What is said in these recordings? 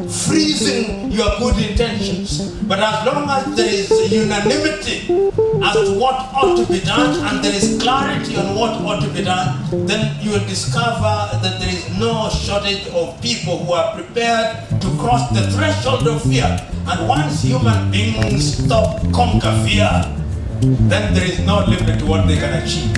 freezing your good intentions. But as long as there is unanimity as to what ought to be done, and there is clarity on what ought to be done, then you will discover that there is no shortage of people who are prepared to cross the threshold of fear. And once human beings stop conquer fear, then there is no limit to what they can achieve.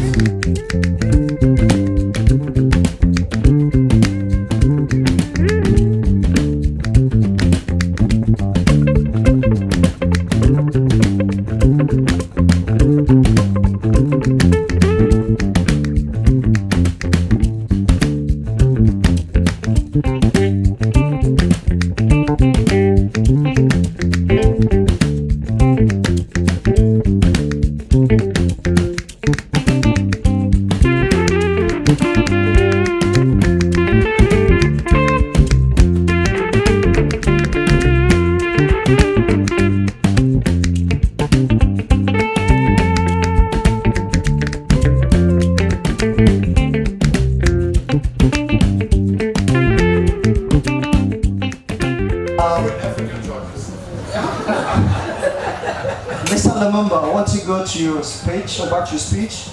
Mr. Lumumba, I want to go to your speech, or back to your speech.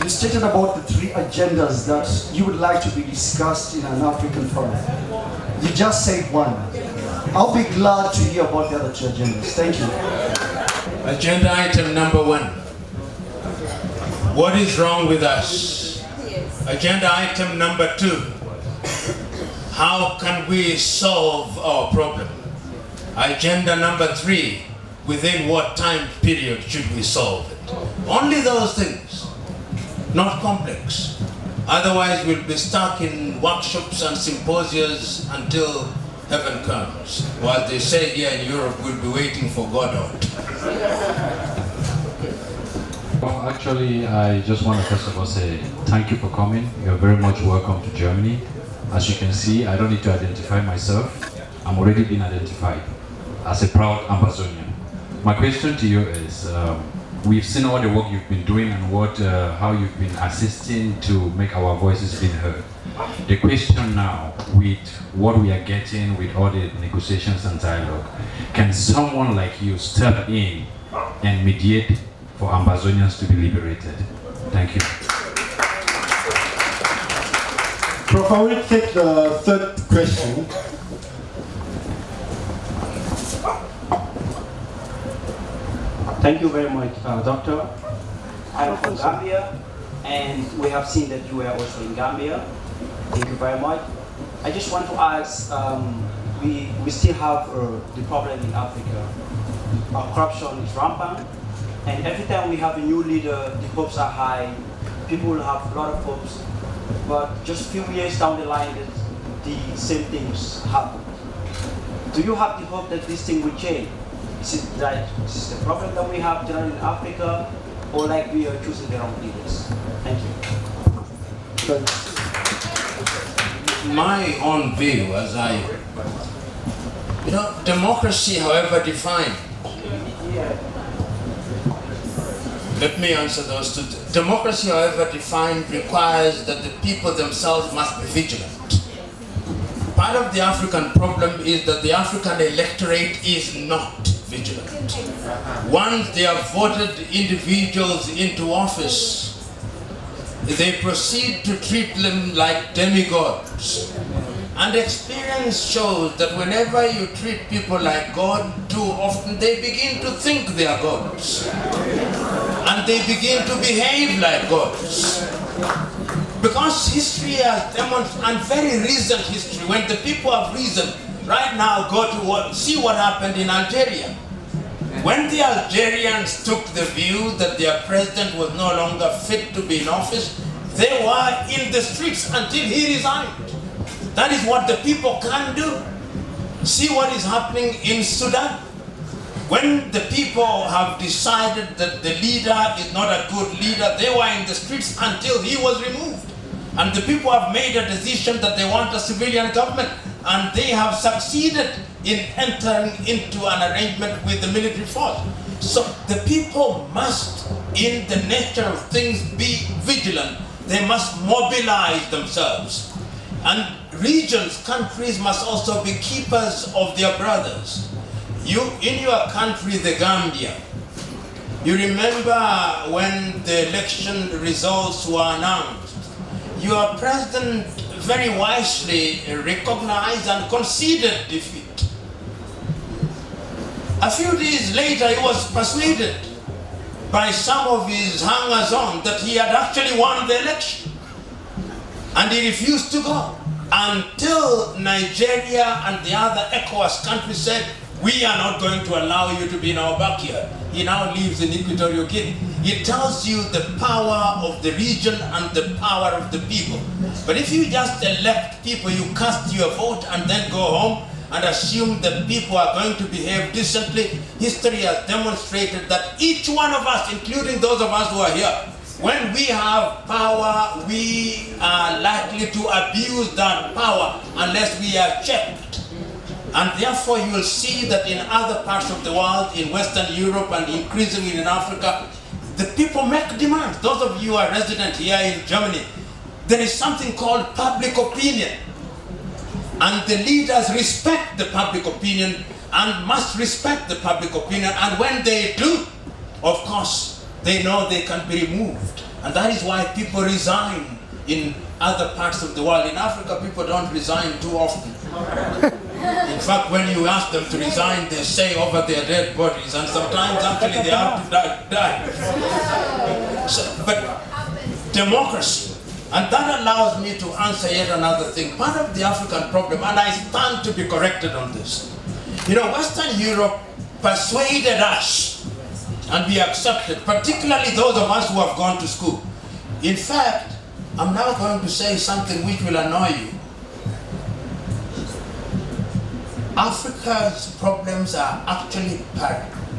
You stated about the 3 agendas that you would like to be discussed in an African forum. You just said one. I'll be glad to hear about the other 2 agendas. Thank you. Agenda item number 1. What is wrong with us? Agenda item number 2. How can we solve our problem? Agenda number 3. Within what time period should we solve it? Only those things, not complex. Otherwise we'll be stuck in workshops and symposias until heaven comes. While they say here in Europe, we'll be waiting for Godot. Well, actually, I just want to first of all say thank you for coming. You're very much welcome to Germany. As you can see, I don't need to identify myself. I'm already being identified as a proud Amazonian. My question to you is, we've seen all the work you've been doing and how you've been assisting to make our voices being heard. The question now, with what we are getting with all the negotiations and dialogue, can someone like you step in and mediate for Amazonians to be liberated? Thank you. Prof, I will take the 3rd question. Thank you very much, Doctor. I'm from Gambia, and we have seen that you were also in Gambia. Thank you very much. I just want to ask, we still have the problem in Africa. Corruption is rampant, and every time we have a new leader, the hopes are high. People will have a lot of hopes, but just a few years down the line, the same things happen. Do you have the hope that this thing will change? Is it like, is this the problem that we have generally in Africa, or like we are choosing the wrong leaders? Thank you. My own view, democracy, however defined, let me answer those 2. Democracy, however defined, requires that the people themselves must be vigilant. Part of the African problem is that the African electorate is not vigilant. Once they have voted individuals into office, they proceed to treat them like demigods. And experience shows that whenever you treat people like God, too often they begin to think they are gods. And they begin to behave like gods. Because history has demonstrated, and very recent history, when the people have reason, right now go to see what happened in Algeria. When the Algerians took the view that their president was no longer fit to be in office, they were in the streets until he resigned. That is what the people can do. See what is happening in Sudan. When the people have decided that the leader is not a good leader, they were in the streets until he was removed. And the people have made a decision that they want a civilian government, and they have succeeded in entering into an arrangement with the military force. So the people must, in the nature of things, be vigilant. They must mobilize themselves. And regions, countries must also be keepers of their brothers. You, in your country, the Gambia, you remember when the election results were announced, your president very wisely recognized and conceded defeat. A few days later, he was persuaded by some of his hangers-on that he had actually won the election. And he refused to go until Nigeria and the other ECOWAS countries said, we are not going to allow you to be in our backyard. He now lives in Equatorial Guinea. It tells you the power of the region and the power of the people. But if you just elect people, you cast your vote and then go home and assume that people are going to behave decently, history has demonstrated that each one of us, including those of us who are here, when we have power, we are likely to abuse that power unless we are checked. And therefore you will see that in other parts of the world, in Western Europe and increasingly in Africa, the people make demands. Those of you who are resident here in Germany, there is something called public opinion. And the leaders respect the public opinion and must respect the public opinion. And when they do, of course, they know they can be removed. And that is why people resign in other parts of the world. In Africa, people don't resign too often. In fact, when you ask them to resign, they say over their dead bodies, and sometimes actually they have to die. So, but democracy, and that allows me to answer yet another thing. Part of the African problem, and I stand to be corrected on this. You know, Western Europe persuaded us, and we accepted, particularly those of us who have gone to school. In fact, I'm now going to say something which will annoy you. Africa's problems are actually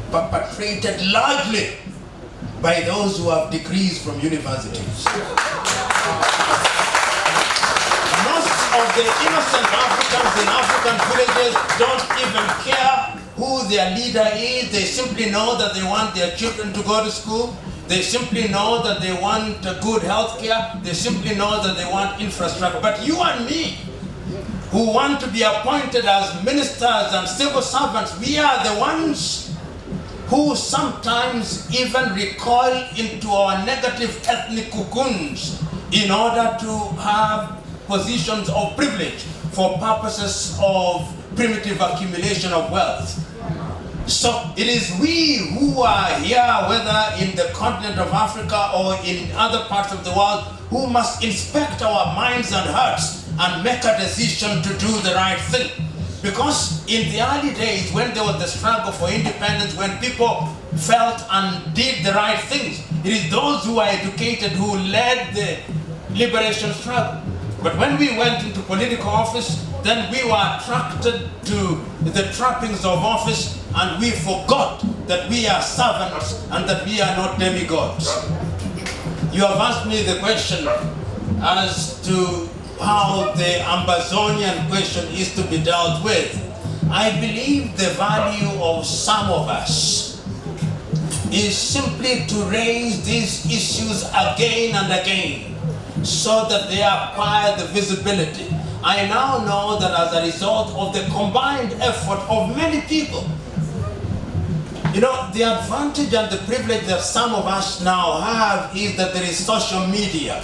perpetrated largely by those who have degrees from universities. Most of the innocent Africans in African villages don't even care who their leader is. They simply know that they want their children to go to school. They simply know that they want good health care. They simply know that they want infrastructure. But you and me, who want to be appointed as ministers and civil servants, we are the ones who sometimes even recoil into our negative ethnic cocoons in order to have positions of privilege for purposes of primitive accumulation of wealth. So it is we who are here, whether in the continent of Africa or in other parts of the world, who must inspect our minds and hearts and make a decision to do the right thing. Because in the early days, when there was the struggle for independence, when people felt and did the right things, it is those who are educated who led the liberation struggle. But when we went into political office, then we were attracted to the trappings of office, and we forgot that we are servants and that we are not demigods. You have asked me the question as to how the Amazonian question is to be dealt with. I believe the value of some of us is simply to raise these issues again and again so that they acquire the visibility. I now know that as a result of the combined effort of many people, you know, the advantage and the privilege that some of us now have is that there is social media,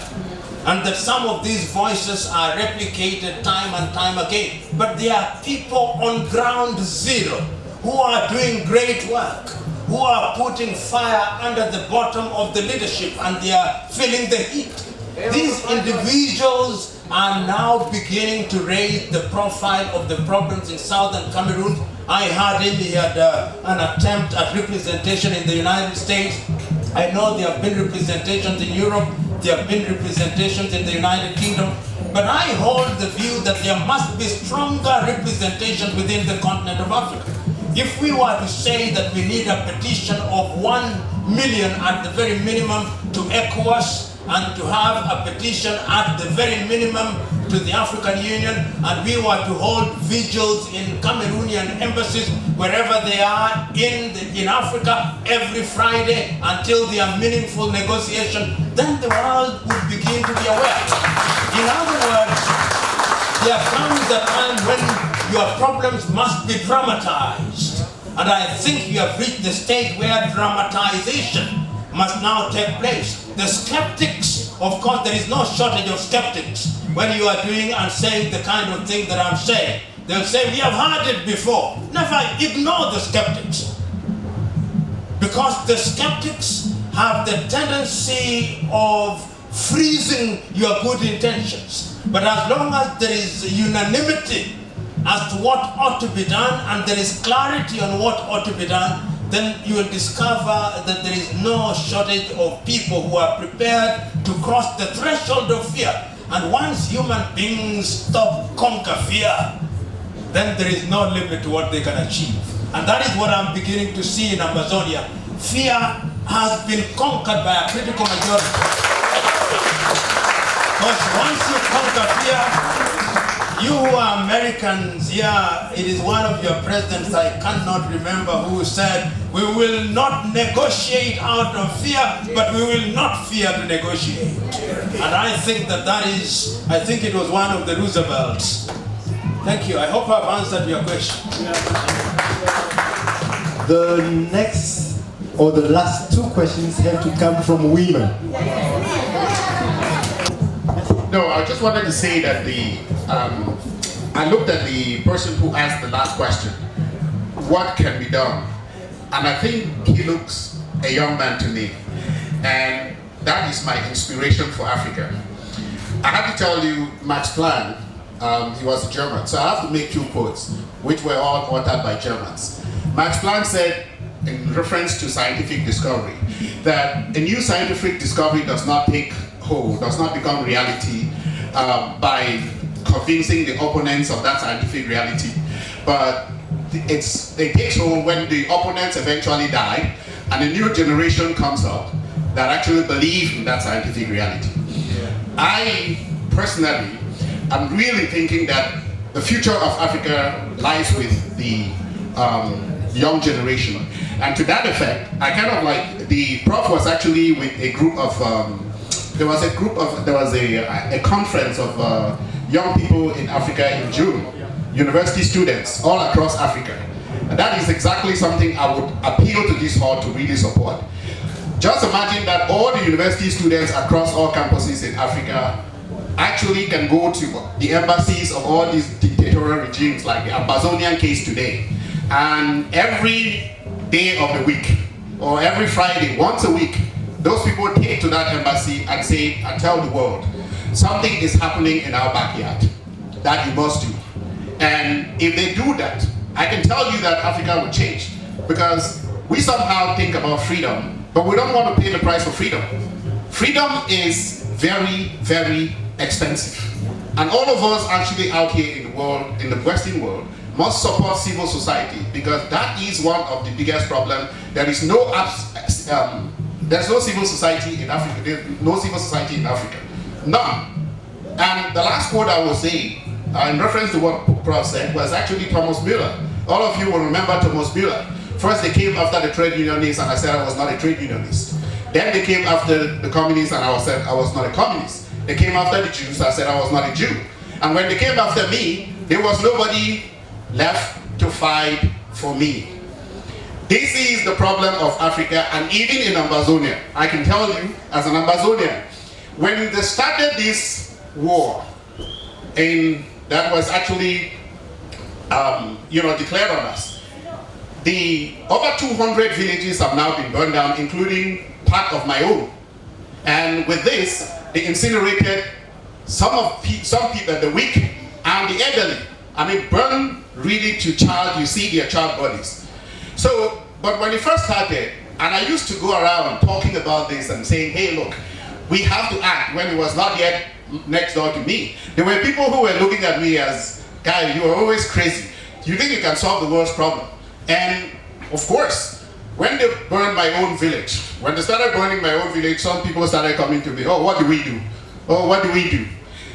and that some of these voices are replicated time and time again. But there are people on ground zero who are doing great work, who are putting fire under the bottom of the leadership, and they are feeling the heat. These individuals are now beginning to raise the profile of the problems in southern Cameroon. I heard him, he had an attempt at representation in the United States. I know there have been representations in Europe, there have been representations in the United Kingdom, but I hold the view that there must be stronger representation within the continent of Africa. If we were to say that we need a petition of 1 million at the very minimum to ECOWAS, and to have a petition at the very minimum to the African Union, and we were to hold vigils in Cameroonian embassies wherever they are in Africa every Friday until there are meaningful negotiation, then the world would begin to be aware. In other words, There comes a time when your problems must be dramatized. And I think you have reached the stage where dramatization must now take place. The skeptics, of course, there is no shortage of skeptics when you are doing and saying the kind of thing that I'm saying. They'll say, we have heard it before. Never ignore the skeptics. Because the skeptics have the tendency of freezing your good intentions. But as long as there is unanimity as to what ought to be done and there is clarity on what ought to be done, then you will discover that there is no shortage of people who are prepared to cross the threshold of fear. And once human beings conquer fear, then there is no limit to what they can achieve. And that is what I'm beginning to see in Amazonia. Fear has been conquered by a critical majority. Because once you conquer fear, you who are Americans, yeah, it is one of your presidents, I cannot remember, who said, we will not negotiate out of fear, but we will not fear to negotiate. And I think that is, I think it was one of the Roosevelts. Thank you. I hope I've answered your question. The next or the last two questions have to come from women. No, I just wanted to say that I looked at the person who asked the last question, what can be done? And I think he looks a young man to me. And that is my inspiration for Africa. I have to tell you, Max Planck, he was a German, so I have to make two quotes, which were all authored by Germans. Max Planck said, in reference to scientific discovery, that a new scientific discovery does not take hold, does not become reality by convincing the opponents of that scientific reality, but it takes hold when the opponents eventually die and a new generation comes up that actually believe in that scientific reality. I personally am really thinking that the future of Africa lies with the young generation. And to that effect, I kind of like, the Prof was actually with a group of, there was a conference of young people in Africa in June, university students all across Africa. And that is exactly something I would appeal to this hall to really support. Just imagine that all the university students across all campuses in Africa actually can go to the embassies of all these dictatorial regimes, like the Amazonian case today. And every day of the week, or every Friday, once a week, those people take to that embassy and say, and tell the world, something is happening in our backyard that you must do. And if they do that, I can tell you that Africa will change, because we somehow think about freedom, but we don't want to pay the price for freedom. Freedom is very, very expensive. And all of us actually out here in the world, in the Western world, must support civil society, because that is one of the biggest problems. There's no civil society in Africa. There's no civil society in Africa. None. And the last quote I will say, in reference to what Prof said, was actually Thomas Müller. All of you will remember Thomas Müller. First they came after the trade unionists and I said I was not a trade unionist. Then they came after the communists and I said I was not a communist. They came after the Jews, I said I was not a Jew. And when they came after me, there was nobody left to fight for me. This is the problem of Africa, and even in Amazonia. I can tell you, as an Amazonian, when they started this war, that was actually declared on us, over 200 villages have now been burned down, including part of my own. And with this, they incinerated some people, the weak and the elderly. I mean, burn really to child, you see their child bodies. So, but when it first started, and I used to go around talking about this and saying, hey, look, we have to act, when it was not yet next door to me. There were people who were looking at me as, guy, you are always crazy. You think you can solve the world's problem? And of course, when they burned my own village, when they started burning my own village, some people started coming to me, oh, what do we do? Oh, what do we do?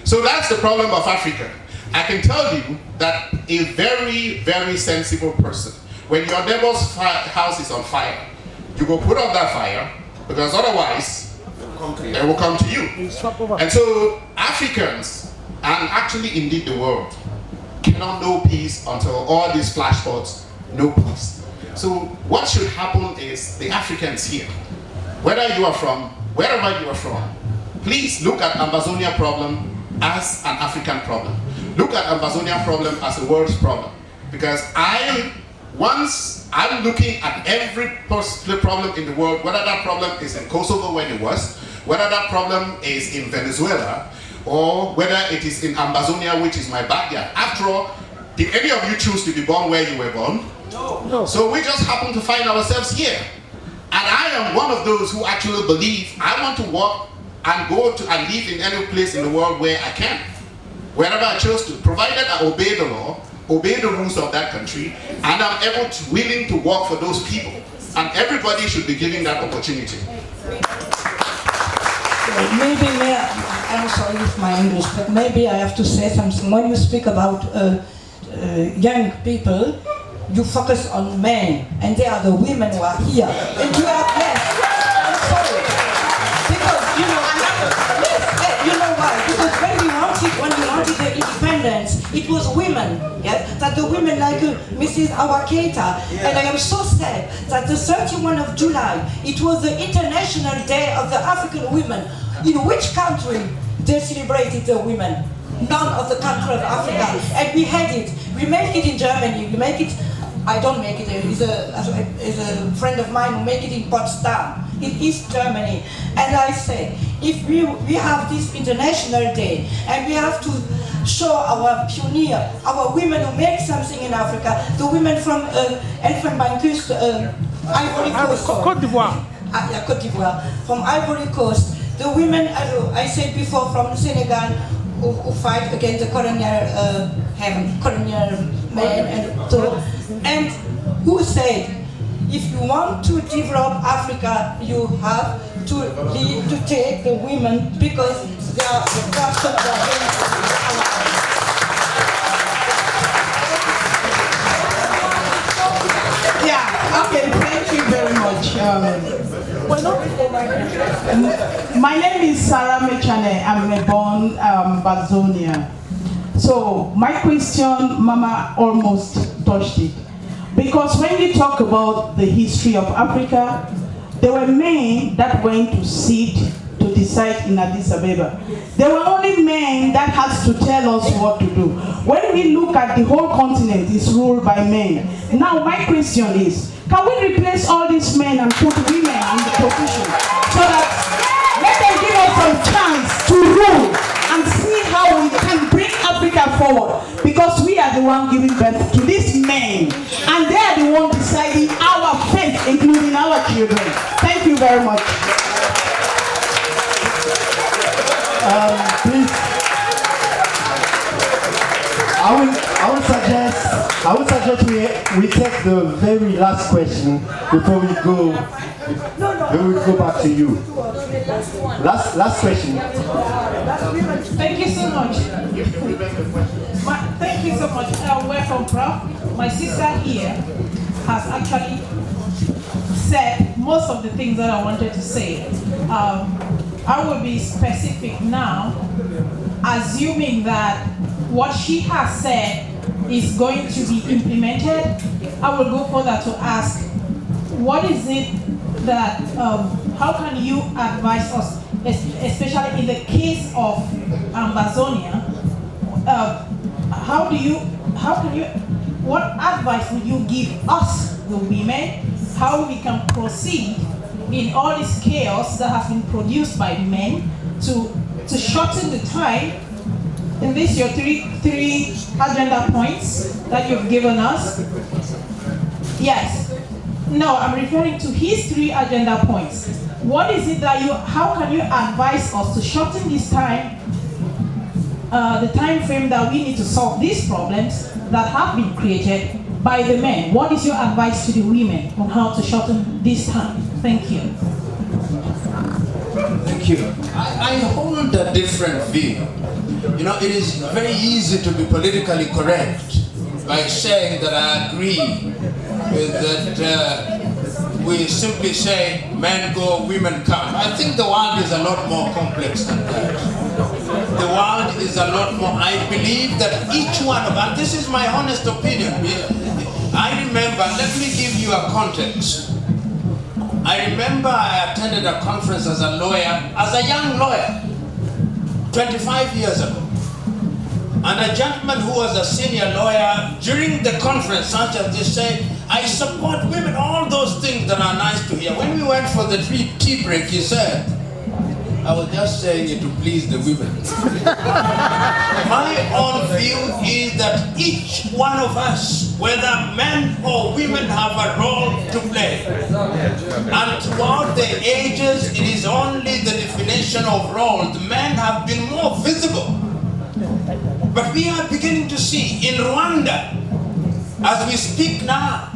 So that's the problem of Africa. I can tell you that a very, very sensible person, when your neighbor's house is on fire, you go put out that fire, because otherwise, they will come to you. And so Africans and actually indeed the world, cannot know peace until all these flashpots know peace. So what should happen is the Africans here, whether you are from, wherever you are from, please look at Ambazonia problem as an African problem. Look at Ambazonia problem as a world problem. Because once I'm looking at every possible problem in the world, whether that problem is in Kosovo when it was, whether that problem is in Venezuela, or whether it is in Ambazonia, which is my backyard. After all, did any of you choose to be born where you were born? No. So we just happen to find ourselves here. And I am one of those who actually believe I want to walk and go to and live in any place in the world where I can. Wherever I chose to, provided I obey the law, obey the rules of that country, and I'm willing to work for those people. And everybody should be given that opportunity. Maybe, I'm sorry with my English, but maybe I have to say something. When you speak about young people, you focus on men, and they are the women who are here. And you have less. I'm sorry. Because, you know, yes, you know why? Because when we wanted the independence, it was women, yes? That the women like Mrs. Awaketa, and I am so sad that the 31st of July, it was the International Day of the African Women. In which country they celebrated the women? None of the country of Africa. And we had it. We make it in Germany. We make it. I don't make it. It's a friend of mine who make it in Potsdam, in East Germany. And I say, if we have this international day, and we have to show our pioneer, our women who make something in Africa, the women from Elfenbeinkust, Ivory Coast. Côte d'Ivoire. Yeah, Côte d'Ivoire. From Ivory Coast. The women, I said before, from Senegal, who fight against the colonial men, and who said, if you want to develop Africa, you have to take the women because they are the person Yeah, okay, thank you very much. My name is Sarah Mechane. I'm a born Ambazonia. So my question, Mama almost touched it. Because when you talk about the history of Africa, there were men that went to sit to decide in Addis Ababa. There were only men that had to tell us what to do. When we look at the whole continent, it's ruled by men. Now my question is, can we replace all these men and put women in the position so that let them give us some chance to rule and see how we can bring Africa forward? Because we are the one giving birth to these men and they are the one deciding our fate, including our children. Thank you very much. Please, I would suggest we take the very last question before we go. Then we'll go back to you. Last question. Thank you so much. Thank you so much. Welcome, Prof. My sister here has actually said most of the things that I wanted to say. I will be specific now, assuming that what she has said is going to be implemented. I will go further to ask, what is it that, how can you advise us, especially in the case of Ambazonia, what advice would you give us, the women, how we can proceed in all this chaos that has been produced by men to shorten the time? In this, your three agenda points that you've given us. Yes. No, I'm referring to his 3 agenda points. What is it that how can you advise us to shorten this time, the time frame that we need to solve these problems that have been created by the men? What is your advice to the women on how to shorten this time? Thank you. Thank you. I hold a different view. You know, it is very easy to be politically correct by saying that I agree with that we simply say men go, women come. I think the world is a lot more complex than that. the world is a lot more. I believe that each one of us, this is my honest opinion. I remember, let me give you a context. I remember I attended a conference as a lawyer, as a young lawyer, 25 years ago. And a gentleman who was a senior lawyer, during the conference, such as this, said, I support women, all those things that are nice to hear. When we went for the tea break, he said, I was just saying it to please the women. My own view is that each one of us, whether men or women, have a role to play. And throughout the ages, it is only the definition of roles. Men have been more visible. But we are beginning to see in Rwanda, as we speak now,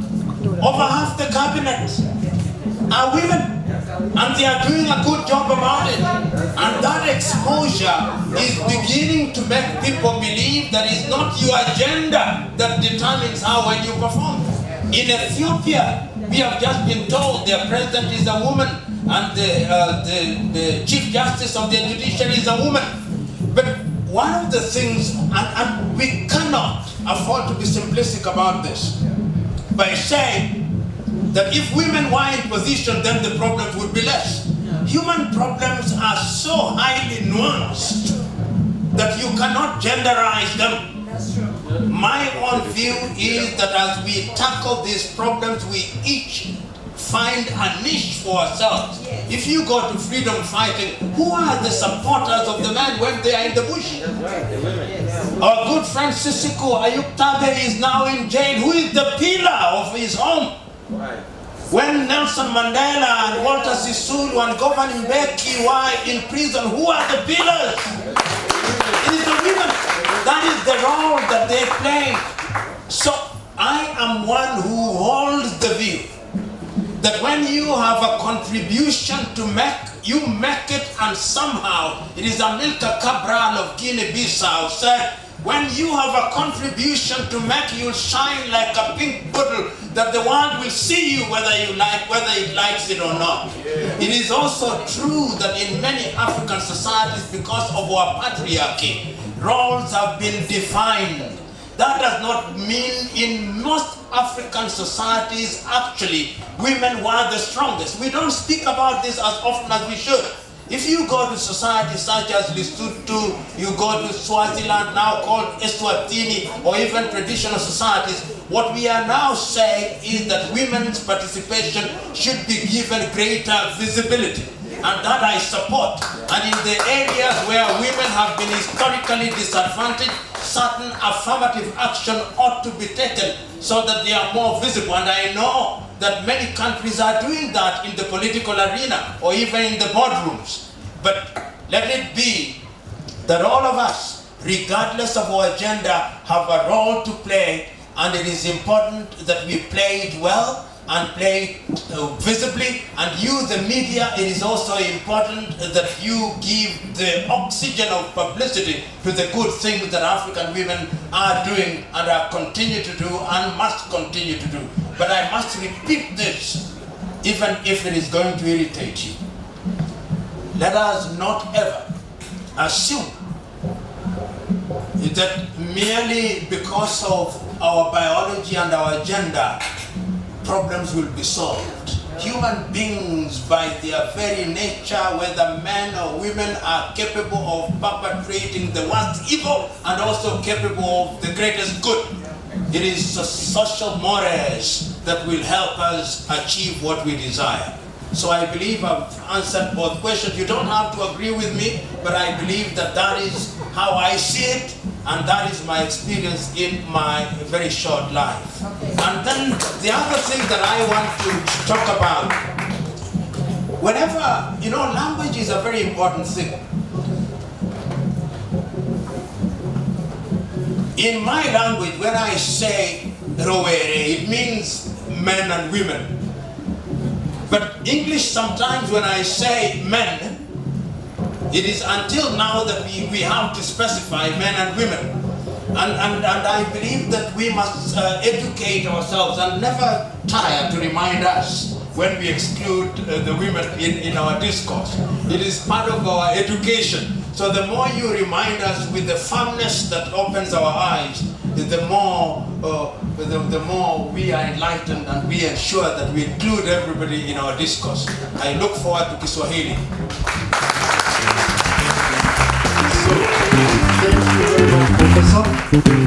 over half the cabinet are women. And they are doing a good job about it. And that exposure is beginning to make people believe that it's not your agenda that determines how well you perform. In Ethiopia, we have just been told their president is a woman and the chief justice of the judiciary is a woman. But one of the things, and we cannot afford to be simplistic about this, by saying that if women were in position, then the problems would be less. Human problems are so highly nuanced that you cannot genderize them. That's true. My own view is that as we tackle these problems, we each find a niche for ourselves. Yes. If you go to freedom fighting, who are the supporters of the man when they are in the bush? Yes. Our good friend Sisiko Ayuktabe is now in jail. Who is the pillar of his home? Right. When Nelson Mandela and Walter Sisulu and Governor Mbeki were in prison, who are the pillars? It is the women. That is the role that they play. So I am one who holds the view that when you have a contribution to make, you make it, and somehow, it is Amilcar Cabral of Guinea-Bissau said, when you have a contribution to make, you'll shine like a pink bottle, that the world will see you whether it likes it or not. Yeah. It is also true that in many African societies, because of our patriarchy, roles have been defined. That does not mean in most African societies, actually, women were the strongest. We don't speak about this as often as we should. If you go to societies such as Lesotho, you go to Swaziland, now called Eswatini, or even traditional societies, what we are now saying is that women's participation should be given greater visibility. And that I support. And in the areas where women have been historically disadvantaged, certain affirmative action ought to be taken so that they are more visible. And I know that many countries are doing that in the political arena or even in the boardrooms. But let it be that all of us, regardless of our gender, have a role to play, and it is important that we play it well and play it visibly. And you, the media, it is also important that you give the oxygen of publicity to the good things that African women are doing and are continue to do and must continue to do. But I must repeat this, even if it is going to irritate you. Let us not ever assume that merely because of our biology and our gender, problems will be solved. Human beings, by their very nature, whether men or women, are capable of perpetrating the worst evil and also capable of the greatest good. It is the social mores that will help us achieve what we desire. So I believe I've answered both questions. You don't have to agree with me, but I believe that that is how I see it, and that is my experience in my very short life. Okay. And then the other thing that I want to talk about, whenever, you know, language is a very important thing. In my language, when I say Rowere, it means men and women. But English, sometimes when I say men, it is until now that we have to specify men and women. And I believe that we must educate ourselves and never tire to remind us when we exclude the women in our discourse. It is part of our education, So the more you remind us with the firmness that opens our eyes, the more we are enlightened and we ensure that we include everybody in our discourse. I look forward to Kiswahili. Thank you very much, Professor.